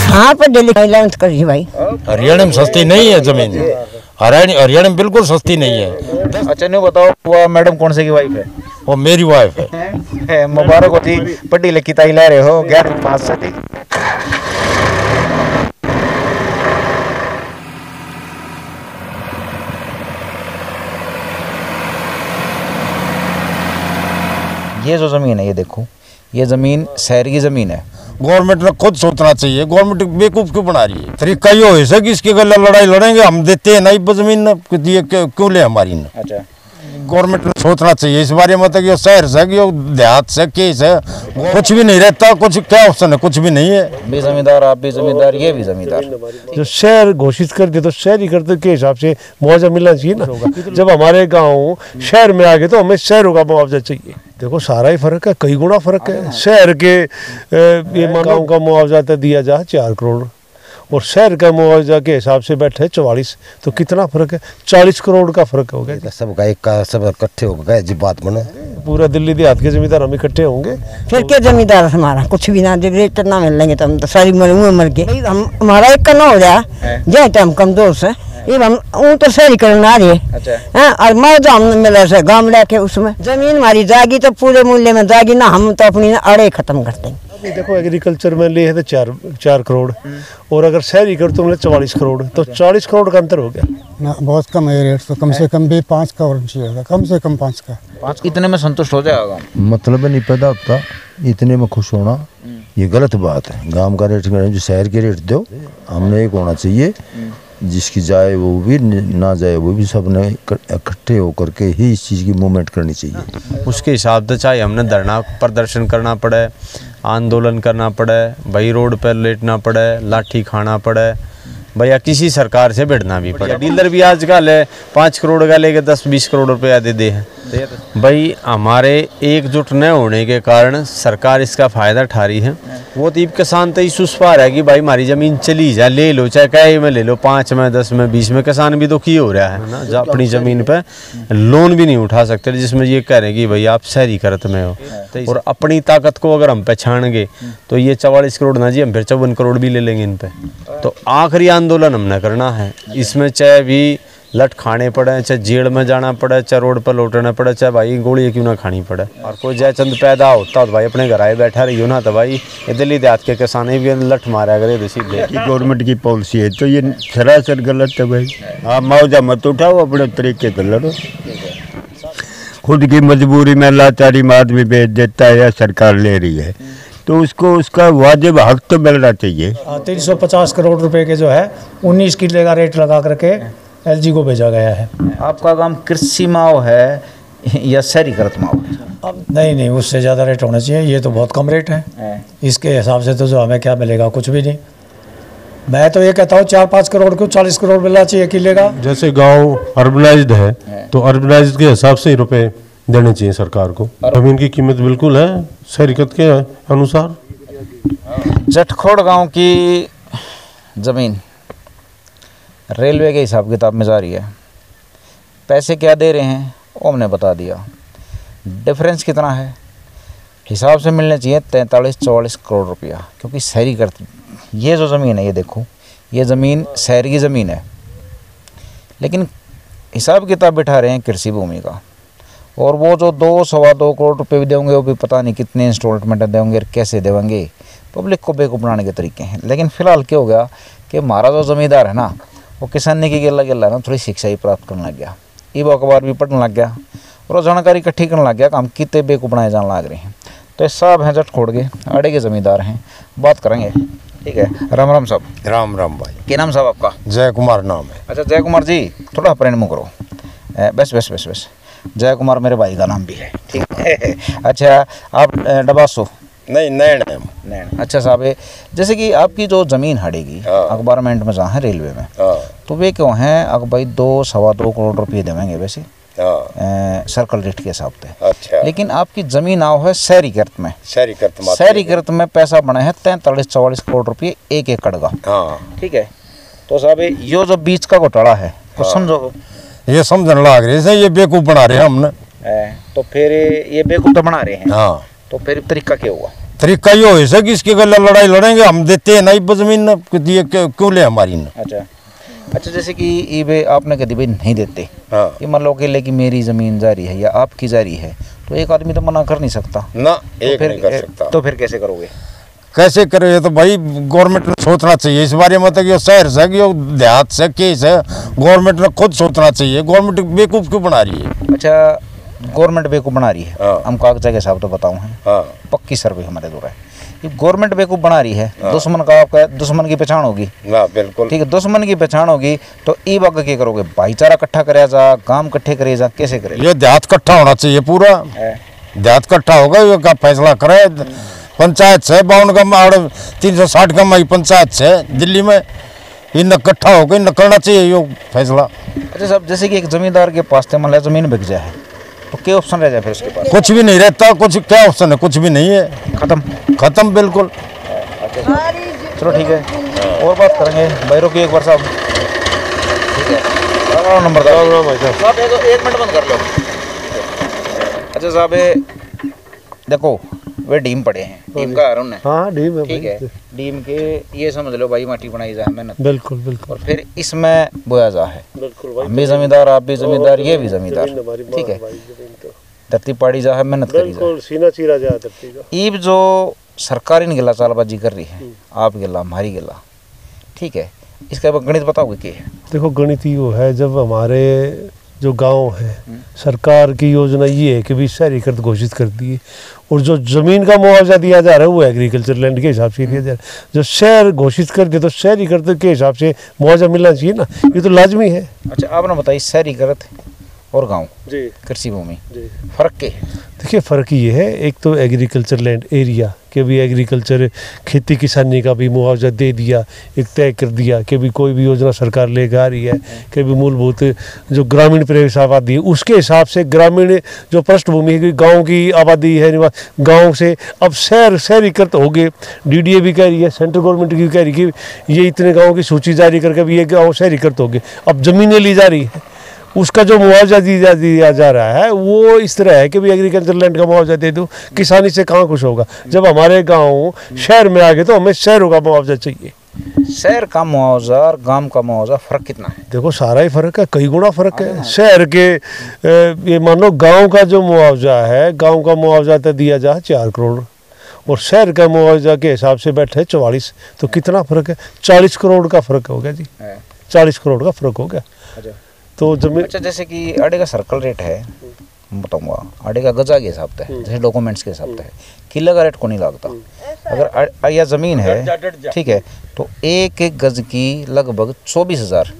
हाँ पर दिल्ली करी भाई। हरियाणा में सस्ती नहीं है जमीन, हरियाणा में बिल्कुल सस्ती नहीं है। अच्छा नहीं बताओ, वो मैडम कौन से की वाइफ है? वो मेरी वाइफ है। मुबारक होती, पढ़ी लिखी ताई ले रहे हो, 11वीं पास से थी। ये जो जमीन है, ये देखो, ये जमीन शहर की जमीन है। गवर्नमेंट ने खुद सोचना चाहिए, गवर्नमेंट बेवकूफ क्यों बना रही है? तरीका ये हो सके इसके गले लड़ाई लड़ेंगे, हम देते हैं नहीं जमीन, ये क्यों ले हमारी ने? अच्छा, गवर्नमेंट ने सोचना चाहिए इस बारे में, कि शहर से कि देहात से केस है, कुछ भी नहीं रहता, कुछ क्या ऑप्शन है, कुछ भी नहीं है। भी जमींदार, आप भी जमींदार, ये भी जमींदार। जो शहर घोषित कर दे तो शहरी करते के हिसाब से मुआवजा मिलना चाहिए ना। जब हमारे गांव शहर में आ गए तो हमें शहरों का मुआवजा चाहिए। देखो सारा ही फर्क है, कई गुना फर्क है। शहर के ये गाँव का मुआवजा तो दिया जाए 4 करोड़ और शहर का मुआवजा के हिसाब से बैठे 44, तो कितना फर्क है? 40 करोड़ का फर्क हो गया। सबका एक का सब इकट्ठे हो गए जी, बात बने पूरा दिल्ली देहात के जमींदार हम इकट्ठे होंगे। फिर क्या जमींदार हमारा कुछ भी ना दे, रेट ना मिल लेंगे तो हम तो सारी मर के हमारा एक का ना हो जाए जय टाइम कमजोर से ये हम तो शहरी करना आ रही है। अच्छा। और मौजा हम मिले से गाँव लेके उसमें जमीन हमारी जागी तो पूरे मूल्य में जागी ना, हम तो अपनी अड़े खत्म करते हैं। देखो एग्रीकल्चर में ले है तो 4 करोड़ और अगर शहरी कर तो 44 करोड़, तो 40 करोड़ का अंतर हो गया ना। बहुत कम है रेट, तो कम से कम भी 5 का और चाहिए, कम से कम 5 का। 5 इतने में संतुष्ट हो जाएगा? मतलब नहीं पैदा होता इतने में खुश होना, ये गलत बात है। गांव का रेट जो शहर के रेट दो, हमने एक होना चाहिए, जिसकी जाए वो भी ना जाए वो भी, सब ने इकट्ठे होकर के ही इस चीज़ की मूवमेंट करनी चाहिए। उसके हिसाब से चाहे हमने धरना प्रदर्शन करना पड़े, आंदोलन करना पड़े, भाई रोड पर लेटना पड़े, लाठी खाना पड़े, भैया किसी सरकार से भिड़ना भी पड़े। डीलर भी आजकल है 5 करोड़ का लेके 10-20 करोड़ रुपया दे दे हैं। भाई हमारे एकजुट न होने के कारण सरकार इसका फायदा उठा रही है। वो तो किसान तो इस पा रहा है कि भाई हमारी जमीन चली जाए, ले लो, चाहे कहे में ले लो, 5 में 10 में 20 में। किसान भी दुखी हो रहा है ना, जो अपनी ज़मीन पे लोन भी नहीं उठा सकते, जिसमें ये कह रहे हैं कि भाई आप शहरी करत में हो। और अपनी ताकत को अगर हम पहचानेंगे तो ये 44 करोड़ ना जी, हम फिर 54 करोड़ भी ले लेंगे इन पे। तो आखिरी आंदोलन हमने करना है इसमें, चाहे भी लट खाने पड़े, चाहे जेल में जाना पड़े, चाहे रोड पर लौटना पड़े, चाहे भाई गोली क्यों ना खानी पड़े। और कोई जयचंद पैदा होता तो भाई अपने घर आए बैठा रही हो ना, तो भाई ये दिल्ली देहात के किसान भी लट मारा करे सीधे। गवर्नमेंट की पॉलिसी है तो ये सरासर गलत है भाई। आप मुआवजा मत उठाओ, अपने तरीके से लड़ो। खुद की मजबूरी में लाचारी में आदमी बेच देता है या सरकार ले रही है, तो उसको उसका वाजिब हक तो मिलना चाहिए। 350 करोड़ रुपए के जो है 19 किले का रेट लगा करके एलजी को भेजा गया है। आपका काम कृषि माओ है या शहरीकृत माओ है? अब नहीं, उससे ज़्यादा रेट होना चाहिए। ये तो बहुत कम रेट है, इसके हिसाब से तो जो हमें क्या मिलेगा, कुछ भी नहीं। मैं तो ये कहता हूँ 4-5 करोड़ को 40 करोड़ मिलना चाहिए किले का। जैसे गांव अर्बनाइज्ड है तो अर्बनाइज्ड के हिसाब से ही रुपए देने चाहिए सरकार को। जमीन की कीमत बिल्कुल है शहरीकृत के अनुसार। जटखोड़ गांव की ज़मीन रेलवे के हिसाब किताब में जा रही है। पैसे क्या दे रहे हैं वो हमने बता दिया। डिफरेंस कितना है हिसाब से मिलने चाहिए 43-44 करोड़ रुपया, क्योंकि शहरीकृत ये जो ज़मीन है, ये देखो, ये ज़मीन शहर की ज़मीन है, लेकिन हिसाब किताब बिठा रहे हैं कृषि भूमि का। और वो जो 2-2.25 करोड़ रुपये भी देंगे, वो भी पता नहीं कितने इंस्टॉलमेंट देंगे, कैसे देंगे, पब्लिक को बेवकूफ़ बनाने के तरीके हैं। लेकिन फ़िलहाल क्या हो गया कि हमारा जो ज़मींदार है ना, वो किसानी की गिल्ला ना थोड़ी शिक्षा ही प्राप्त करने लग गया, ईबो अखबार भी पढ़ने लग गया और वो जानकारी इकट्ठी करने लग गया कि हम कितने बेवकूफ़ बनाए जाने लग रहे हैं। तो ये सब हैं जटखोड़ के आड़े के ज़मींदार हैं, बात करेंगे। ठीक है, राम राम साहब। राम राम भाई। क्या नाम साहब आपका? जय कुमार नाम है। अच्छा जय कुमार जी, थोड़ा प्रेम मुँह करो। बस जय कुमार मेरे भाई का नाम भी है। ठीक है। अच्छा आप डबासो? नहीं, नैन। अच्छा साहब, जैसे कि आपकी जो ज़मीन हड़ेगी अखबारमेंट में जहाँ है रेलवे में, तो वे क्यों हैं अब भाई 2-2.25 करोड़ रुपये देवेंगे वैसे सर्कल रेट के हिसाब से। अच्छा। लेकिन आपकी ज़मीन आओ है शहरीकृत में। शहरीकृत में पैसा बना है 43-44 करोड़ रुपये 1 एकड़ का। ठीक है, तो साहब ये जो बीच का घोटाला है कुछ समझो। ये समझने लग रहे हैं, ये बेवकूफ बना रहे हैं हमने। तो फिर ये बेवकूफ तो बना रहे हैं। हाँ, तो फिर तरीका क्या हुआ? तरीका ये हो सके इसके गले लड़ाई लड़ेंगे, हम देते हैं नहीं जमीन, ये क्यों ले हमारी न। अच्छा, जैसे कि ये आपने कभी भाई नहीं देते, हाँ। ये मान लो अकेले की मेरी जमीन जारी है या आपकी जारी है, तो एक आदमी तो मना कर नहीं सकता ना, एक नहीं कर सकता। तो फिर कैसे करोगे? कैसे करे? ये तो भाई गवर्नमेंट ने सोचना चाहिए इस बारे में, तो कि शहर से कि देहात से केस है, गवर्नमेंट ने खुद सोचना चाहिए। गवर्नमेंट बेवकूफ क्यों बना रही है? अच्छा, गवर्नमेंट बेवकूफ बना रही है। हाँ। हम कागजा के हिसाब तो बताऊँ हैं, हाँ। पक्की सर्वे हमारे दूर है, ये गवर्नमेंट बेवकूफ बना रही है। हाँ। दुश्मन का आपका दुश्मन की पहचान होगी ना, बिल्कुल ठीक है, दुश्मन की पहचान होगी तो ई वक्त क्या करोगे? भाईचारा इकट्ठा करे जा, काम इकट्ठे करे जा, कैसे करे? ये देहात इकट्ठा होना चाहिए, पूरा देहात इकट्ठा होगा, ये का फैसला करे। पंचायत से 52 का और 360 का मई पंचायत से दिल्ली में, इन इकट्ठा होकर इन करना चाहिए ये फैसला। अच्छा साहब, जैसे कि एक जमींदार के पास मान लिया जमीन बिक जाए तो क्या ऑप्शन रह जाए फिर उसके पास? कुछ भी नहीं रहता, कुछ क्या ऑप्शन है? कुछ भी नहीं है, खत्म बिल्कुल। चलो ठीक है, और बात करेंगे। भाई रुकिए एक बार साहब, ठीक है, नंबर साहब एक मिनट बंद कर लो। अच्छा साहब, देखो वे डीम पड़े हैं, डीम का आरोन है। हाँ, डीम है, ठीक है, डीम के ये समझ लो भाई माटी बनाई जा है, मेहनत। बिल्कुल बिल्कुल। और फिर इसमें बोया जा है, बिल्कुल, हम भी जमींदार, आप भी जमींदार, ये भी जमींदार, ठीक है, धरती पाड़ी जा है, मेहनत करी जा, सीना चीरा जा धरती का। ईब जो सरकार इन गिला चालबाजी कर रही है, आप गिला हमारी गिला, ठीक है, इसका गणित बताओगे क्या है? देखो, गणित ये है, जब हमारे जो गांव है, सरकार की योजना ये है कि भी शहरीकरण घोषित कर दिए, और जो ज़मीन का मुआवजा दिया जा रहा है वो एग्रीकल्चर लैंड के हिसाब से दिया जा रहा है। जो शहर घोषित कर दिए तो शहरीकरण के हिसाब से मुआवजा मिलना चाहिए ना, ये तो लाजमी है। अच्छा, आपने बताइए शहरीकरण और गांव जी, कृषि भूमि, फर्क क्या है? देखिए, फ़र्क ये है, एक तो एग्रीकल्चर लैंड एरिया के भी एग्रीकल्चर खेती किसानी का भी मुआवजा दे दिया, एक तय कर दिया कि भी कोई भी योजना सरकार लेकर आ रही है कि भी मूलभूत जो ग्रामीण प्रवेश आबादी है उसके हिसाब से ग्रामीण जो पृष्ठभूमि है, गांव की आबादी है, गांव से अब शहरीकृत हो गए। DDA भी कह रही है, सेंट्रल गवर्नमेंट की कह रही है कि ये इतने गाँव की सूची जारी करके भी ये गाँव शहरीकृत हो गए। अब ज़मीनें ली जा रही है, उसका जो मुआवजा दिया जा रहा है वो इस तरह है कि भी एग्रीकल्चर लैंड का मुआवजा दे दो, किसानी से कहाँ खुश होगा? जब हमारे गांव शहर में आ गए तो हमें शहरों का मुआवजा चाहिए। शहर का मुआवजा और गांव का मुआवजा फर्क कितना है? देखो, सारा ही फर्क है, कई गुना फर्क है। शहर के ये मानो गाँव का जो मुआवजा है, गाँव का मुआवजा तो दिया जा 4 करोड़ और शहर का मुआवजा के हिसाब से बैठे 44, तो कितना फर्क है? 40 करोड़ का फर्क हो गया जी, 40 करोड़ का फर्क हो गया। तो जमीन, अच्छा, जैसे कि आड़े का सर्कल रेट है, बताऊंगा, आड़े का गजा के हिसाब से है, जैसे डॉक्यूमेंट्स के हिसाब से है, किला का रेट को नहीं लगता। अगर यह ज़मीन है, ठीक है, तो एक गज की लगभग 24,000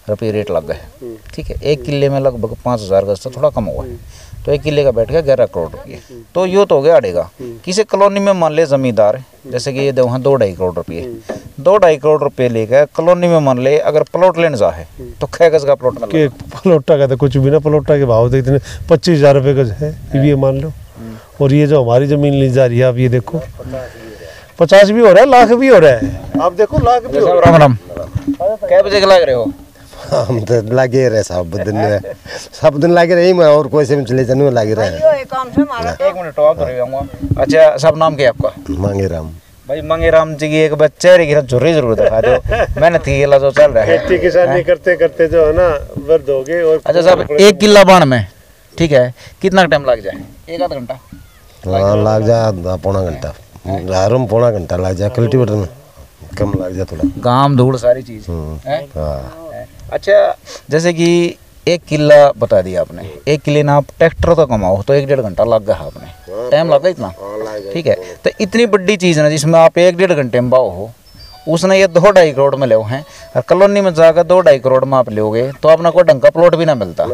रुपये रेट लग गए, ठीक है, 1 किले में लगभग 5,000 गज से थोड़ा कम हुआ है, तो 1 किले का बैठ गया 11 करोड़ रुपये। तो यो तो हो गया आड़ेगा। किसी कॉलोनी में मान ले जमींदार, जैसे कि ये दो वहाँ 2-2.5 करोड़ रुपये, 2-2.5 करोड़ रुपये लेकर कॉलोनी में मान ले अगर प्लॉट लेने जा है तो 6 गज का प्लॉट के प्लॉटा का तो कुछ भी ना, प्लॉटा के भाव देखते 25,000 रुपये गज है, ये मान लो। और ये जो हमारी ज़मीन ली जा रही है, आप ये देखो 50 भी हो रहा है, लाख भी हो रहा है, आप देखो लाख भी। राम राम, कै बजे के लग रहे हो? हम तो लगे रहे सब दिन लगे रहे, मैं और कोई से में चले जाने लगे रहे। 1 मिनट आप तो रहूँगा। अच्छा, सब नाम क्या है आपका? मांगेराम। भाई मांगेराम जी की एक बच्चे की झुर्री जरूर दिखा दो, मेहनत की जो चल रहा है, खेती किसानी करते करते जो है ना वृद्ध हो गए। और अच्छा साहब, 1 किला बाण में, ठीक है, कितना टाइम लग जाए? 1-आध घंटा? हाँ, लग जाए पौना घंटा, में पौना घंटा लग जाए, कल्टीवेटर में कम लग जाए थोड़ा, गाम धूल सारी चीज़। अच्छा, जैसे कि 1 किला बता दिया आपने, 1 किले ना आप ट्रैक्टर तो कमाओ तो 1-1.5 घंटा लग गया आपने, टाइम लगा इतना, ठीक है। तो इतनी बड़ी चीज़ ना जिसमें आप 1-1.5 घंटे में बाओ हो, उसने ये 2-2.5 करोड़ में ले हैं, और कॉलोनी में जाकर 2-2.5 करोड़ में आप लोगे तो अपना कोई ढंग का प्लॉट भी ना मिलता,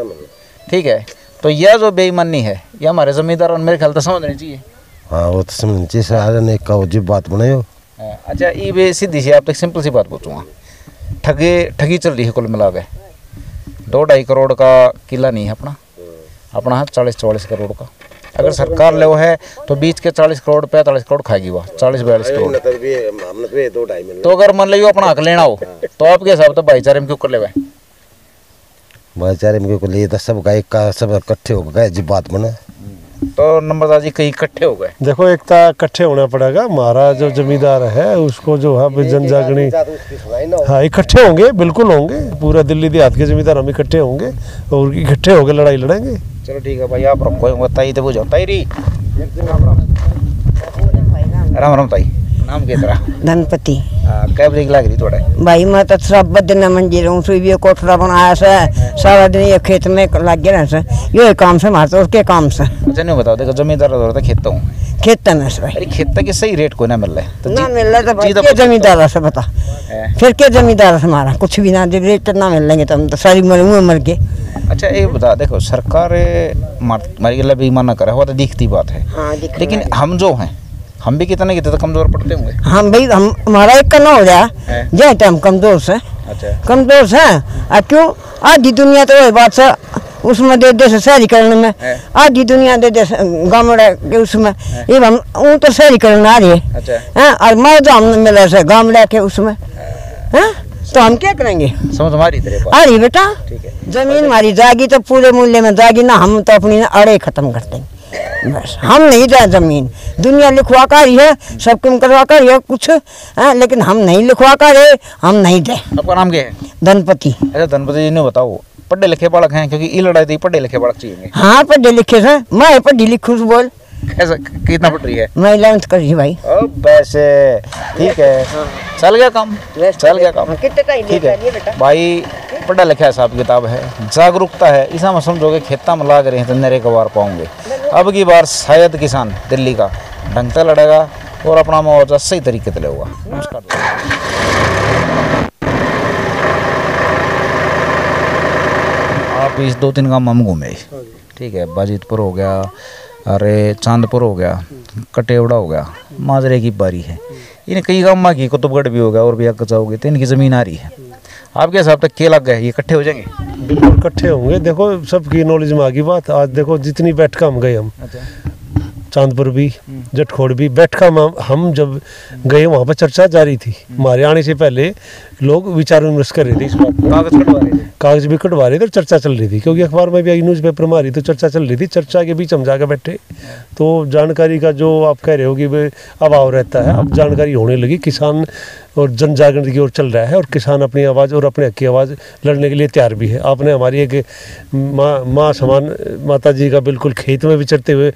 ठीक है। तो यह जो बेईमानी है ये हमारे जमींदार मेरे ख्याल से समझनी चाहिए। हाँ, वो तो समझनी चाहिए, आज ने एक अजीब बात बनाई हो। अच्छा, ये सीधी सी आप तक सिंपल सी बात पूछूंगा, ठगी चल रही है कुल मिला के, 2-2.5 करोड़ का किला नहीं है अपना है 40-44 करोड़ का। अगर सरकार ले वो है तो बीच के 40 करोड़ 45 करोड़ खाएगी वह, 40-42 करोड़। तो अगर मान लो अपना हक लेना हो तो आपके हिसाब से भाईचारे में क्यों कर ले? भाईचारे में को लिए तो सब का एक का सब इकट्ठे हो गए जी बात बने। तो नंबरदार जी कहीं इकट्ठे हो गए? देखो एक तो इकट्ठे होना पड़ेगा, हमारा जो जमींदार है उसको जो है जन जागरणी, हाँ इकट्ठे होंगे, बिल्कुल होंगे, पूरा दिल्ली देहात के जमींदार हम इकट्ठे होंगे और इकट्ठे होकर लड़ाई लड़ेंगे। चलो ठीक है भाई, आप रखो ताई तो बुझाओ। ताई राम राम ताई, नाम क्या तेरा? धनपति। कै बजे की लग रही थोड़ा? भाई मैं तो सब दिन मंजी रहूँ, सुबह कोठरा बनाया से सारा दिन ये खेत में लग गया से, ये काम से मारते उसके काम से। अच्छा नहीं बताओ, देखो जमींदार होता खेत हूँ, खेत में से भाई। अरे खेत के सही रेट को ना मिल रहा है तो ना मिल रहा तो भाई क्या जमींदार से बता, फिर क्या जमींदार से हमारा कुछ भी ना जब रेट ना मिल लेंगे तो हम तो सारी मर के। अच्छा ये बता, देखो सरकार हमारी गला बेईमान ना करे, वो तो दिखती बात है, लेकिन हम जो हैं हम भी कितने कितने कमजोर पड़ते होंगे। हम भाई हम हमारा एक करना हो जाए जय टाइम कमजोर से। अच्छा कमजोर से क्यों? आधी दुनिया तो वही बात से उसमें दे दे शहरीकरण में, आधी दुनिया दे दे गामड़े के उसमें, ये हम वो तो शहरीकरण आ रही है। अच्छा और मौजा हम मिले से गामड़े के उसमें है, तो हम क्या करेंगे? समझ हमारी तरह आ रही बेटा, जमीन हमारी जाएगी तो पूरे मूल्य में जाएगी ना, हम तो अपनी अड़े खत्म कर देंगे बस। हम नहीं जाए जमीन, दुनिया लिखवा कर रही है, सब कम करवा कर रही है कुछ है, लेकिन हम नहीं लिखवा कर रहे, हम नहीं दे। आपका नाम क्या है? धनपति। अच्छा धनपति जी ने बताओ, पढ़े लिखे बालक हैं? क्योंकि ये लड़ाई थी पढ़े लिखे बालक चाहिए। हाँ पढ़े लिखे से, मैं पढ़ी लिखूँ बोल। कैसा कितना पढ़ रही है? मैं 11th कर रही भाई। वैसे ठीक है, चल गया काम, चल गया काम, ठीक है भाई। पढ़ा लिखा हिसाब किताब है, जागरूकता है, इसा में समझोगे खेता में लाग रहे हैं तो नरे कबार पाओगे। अब की बार शायद किसान दिल्ली का ढंग से लड़ेगा और अपना मुआवजा सही तरीके से लेगा। नमस्कार। आप इस 2-3 गाँव हम घूमे, ठीक है, बाजितपुर हो गया, अरे चांदपुर हो गया, कटेवड़ा हो गया, माजरे की बारी है, इन कई गाँव में की कुतुबगढ़ भी होगा और भी आगे जाओगे तो इनकी ज़मीन आ रही है। आपके हिसाब तक क्या लग गए, ये इकट्ठे हो जाएंगे? बिल्कुल इकट्ठे होंगे। देखो सबकी नॉलेज में आ गई बात। आज देखो जितनी बैठका हम गए, हम चांदपुर भी, जटखोड़ भी, बैठका में हम जब गए वहाँ पर चर्चा जारी थी। हमारे आने से पहले लोग विचार विमर्श कर रहे थे इस बात, कागज भी कटवा रहे थे और चर्चा चल रही थी, क्योंकि अखबार में भी आई, न्यूज़पेपर में आ रही तो चर्चा चल रही थी। चर्चा के बीच हम जाकर बैठे तो जानकारी का जो आप कह रहे हो कि अभाव रहता है, अब जानकारी होने लगी। किसान और जन जागरण की ओर चल रहा है और किसान अपनी आवाज़ और अपने हक की आवाज़ लड़ने के लिए तैयार भी है। आपने हमारी एक माँ समान माता जी का बिल्कुल खेत में विचरते हुए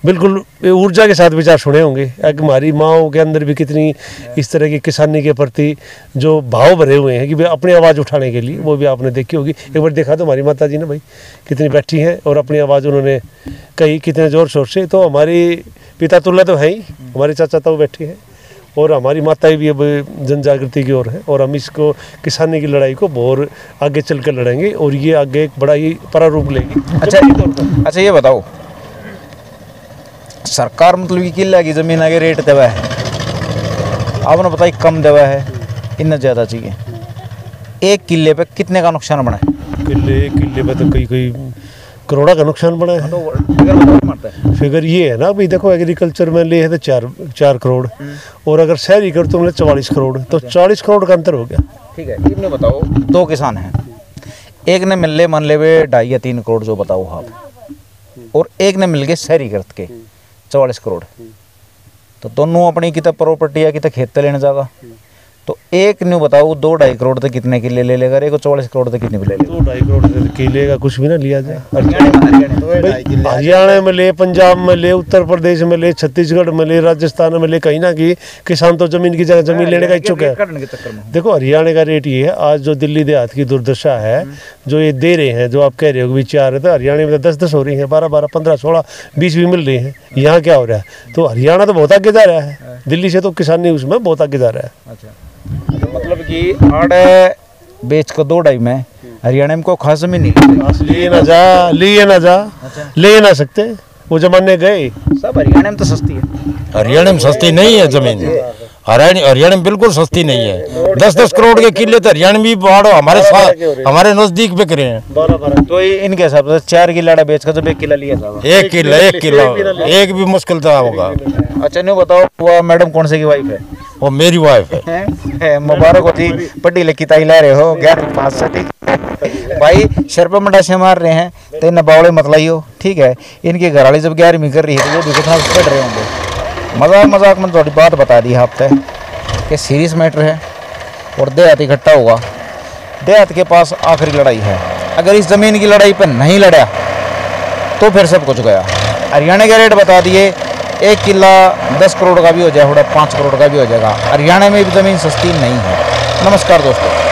बिल्कुल ऊर्जा के साथ विचार सुने होंगे। एक हमारी माँओं के अंदर भी कितनी इस तरह की किसानी के प्रति जो भाव भरे हुए हैं कि वे अपनी आवाज़ उठाने के लिए, वो भी आपने देखी होगी। एक बार देखा तो हमारी माता जी ने भाई कितनी बैठी हैं और अपनी आवाज़ उन्होंने कही कितने ज़ोर शोर से। तो हमारी पिता तुल्य तो है ही, हमारे चाचा तो बैठे हैं और हमारी माताएं भी अब जन जागृति की ओर है और हम इसको किसानी की लड़ाई को बहुत आगे चल कर लड़ेंगे और ये आगे एक बड़ा ही प्रारूप लेगी। अच्छा ये बताओ, सरकार मतलब कि किला की ज़मीन आगे रेट देवा है, आपने बताई कम देवा है, इतना ज़्यादा चाहिए। एक किले पे कितने का नुकसान बना है? किले पे तो कई करोड़ा का नुकसान बना है। फिगर ये है ना भाई, देखो एग्रीकल्चर में ले है तो 4 करोड़ और अगर शहरी कर तो मतलब 44 करोड़, तो 40 करोड़ का अंतर हो गया। ठीक है, इतने बताओ, 2 किसान हैं, एक ने मिल ले मान ले वे 2.5 या 3 करोड़ जो बताओ आप, और एक ने मिल के शहरी करत के 44 करोड़, तो दोनों अपनी कितना प्रॉपर्टी या कितना खेत लेने जाएगा। तो एक ने बताओ 2-2.5 करोड़ तक कितने किले ले लेगा, एक 44 करोड़ तक कितने ले लेगा? 2-2.5 करोड़ किले का कुछ भी ना लिया जाए। हरियाणा में ले, पंजाब में ले, उत्तर प्रदेश में ले, छत्तीसगढ़ में ले, राजस्थान में ले, कहीं ना कहीं किसान तो जमीन की जगह जमीन लेने का इच्छुक है। देखो हरियाणा का रेट ये है, आज जो दिल्ली देहात की दुर्दशा है जो ये दे रहे हैं, जो आप कह रहे हो कि 4 है, तो हरियाणा में 10-10 हो रही है, 12-12, 15, 16, 20 भी मिल रही है। यहाँ क्या हो रहा है? तो हरियाणा तो बहुत आगे जा रहा है, दिल्ली से तो किसानी उसमें बहुत आगे जा रहा है। अच्छा, मतलब कि 8 बेच को 2.5 में हरियाणा में को खास जमीन नहीं लिए ना जा ले ना सकते, वो जमाने गए। सब हरियाणा में तो सस्ती है। हरियाणा में सस्ती नहीं है जमीन, हरियाणा में बिल्कुल सस्ती नहीं है। 10-10 करोड़ के किले तो हरियाणा भी बाढ़ हमारे साथ हमारे नजदीक बिक रहे हैं। तो इनके हिसाब से 4 किला बेच कर जब 1 किला लिया था, 1 किला एक भी मुश्किल था होगा। अच्छा नहीं बताओ, वो मैडम कौन से की वाइफ है? वो मेरी वाइफ है। मुबारक होती, पढ़ी लिखी ताई ले रहे हो, 11वीं पास से। ठीक भाई, शर पे मंडा से मार रहे हैं तो इन बावड़े मत लाइयो, ठीक है। इनकी घरवाली जब 11वीं कर रही है तो वो भी कितना पढ़ रहे होंगे। मजाक में थोड़ी बात बता दी आपने कि सीरियस मैटर है और देहात इकट्ठा होगा। देहात के पास आखिरी लड़ाई है, अगर इस ज़मीन की लड़ाई पर नहीं लड़ा तो फिर सब कुछ गया। हरियाणा के रेट बता दिए, 1 किला 10 करोड़ का भी हो जाए, 5 करोड़ का भी हो जाएगा। हरियाणा में भी ज़मीन सस्ती नहीं है। नमस्कार दोस्तों।